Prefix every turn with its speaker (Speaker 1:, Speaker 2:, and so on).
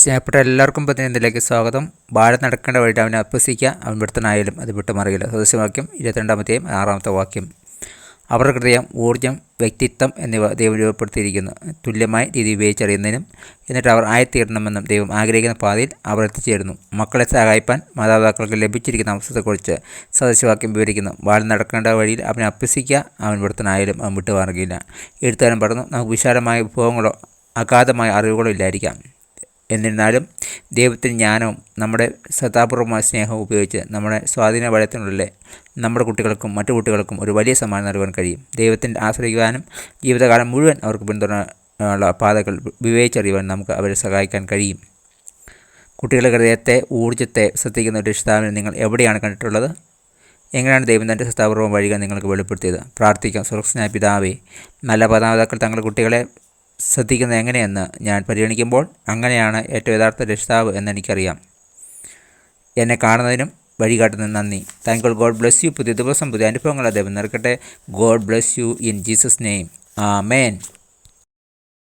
Speaker 1: സ്നേഹപ്പെട്ട എല്ലാവർക്കും പതിനൊന്നിലേക്ക് സ്വാഗതം. ഭാരത് നടക്കേണ്ട വഴിയിട്ട് അവനെ അഭ്യസിക്കുക, അവൻ വിടുത്തനായാലും അത് വിട്ടുമാറിയില്ല. സദൃശവാക്യം 22 6 വാക്യം. അവരുടെ ഹൃദയം, ഊർജ്ജം, വ്യക്തിത്വം എന്നിവ ദൈവം രൂപപ്പെടുത്തിയിരിക്കുന്നു തുല്യമായ രീതി ഉപയോഗിച്ചറിയുന്നതിനും. എന്നിട്ട് അവർ ആയിത്തീരണമെന്നും ദൈവം ആഗ്രഹിക്കുന്ന പാതയിൽ അവർ എത്തിച്ചേരുന്നു. മക്കളെ സഹായിപ്പാൻ മാതാപിതാക്കൾക്ക് ലഭിച്ചിരിക്കുന്ന അവസരത്തെക്കുറിച്ച് സദൃശവാക്യം വിവരിക്കുന്നു. ഭാരത് നടക്കേണ്ട വഴിയിൽ അവനെ അഭ്യസിക്കുക, അവൻ വിടുത്തനായാലും അവൻ വിട്ടുമാറുകയില്ല. എഴുത്തുകാരൻ പറഞ്ഞു, നമുക്ക് വിശാലമായ വിഭവങ്ങളോ അഗാധമായ അറിവുകളോ ഇല്ലായിരിക്കാം. എന്നിരുന്നാലും ദൈവത്തിൻ്റെ ജ്ഞാനവും നമ്മുടെ ശ്രദ്ധാപൂർവമായ സ്നേഹവും ഉപയോഗിച്ച് നമ്മുടെ സ്വാധീന വലയത്തിനുള്ളിലെ നമ്മുടെ കുട്ടികൾക്കും മറ്റു കുട്ടികൾക്കും ഒരു വലിയ സമ്മാനം നൽകാൻ കഴിയും. ദൈവത്തിൻ്റെ ആശ്രയിക്കുവാനും ജീവിതകാലം മുഴുവൻ അവർക്ക് പിന്തുണയുള്ള പാതകൾ വിവേചിച്ചറിയുവാൻ നമുക്ക് അവരെ സഹായിക്കാൻ കഴിയും. കുട്ടികളുടെ ഹൃദയത്തെ, ഊർജ്ജത്തെ ശ്രദ്ധിക്കുന്ന ഒരു രക്ഷിതാവിനെ നിങ്ങൾ എവിടെയാണ് കണ്ടിട്ടുള്ളത്? എങ്ങനെയാണ് ദൈവം തൻ്റെ ശ്രദ്ധാപൂർവ്വം വഴികൾ നിങ്ങൾക്ക് വെളിപ്പെടുത്തിയത്? പ്രാർത്ഥിക്കാം. സ്വർഗ്ഗസ്ഥനായ പിതാവേ, നല്ല മാതാപിതാക്കൾ തങ്ങളുടെ കുട്ടികളെ ശ്രദ്ധിക്കുന്നത് എങ്ങനെയെന്ന് ഞാൻ പരിഗണിക്കുമ്പോൾ അങ്ങനെയാണ് ഏറ്റവും യഥാർത്ഥ രക്ഷിതാവ് എന്നെനിക്കറിയാം. എന്നെ കാണുന്നതിനും വഴി കാട്ടുന്നതിനും നന്ദി. Thank you. God bless you. പുതിയ ദിവസം പുതിയ അനുഭവങ്ങൾ അദ്ദേഹം നിറക്കട്ടെ. God bless you in Jesus name. Amen.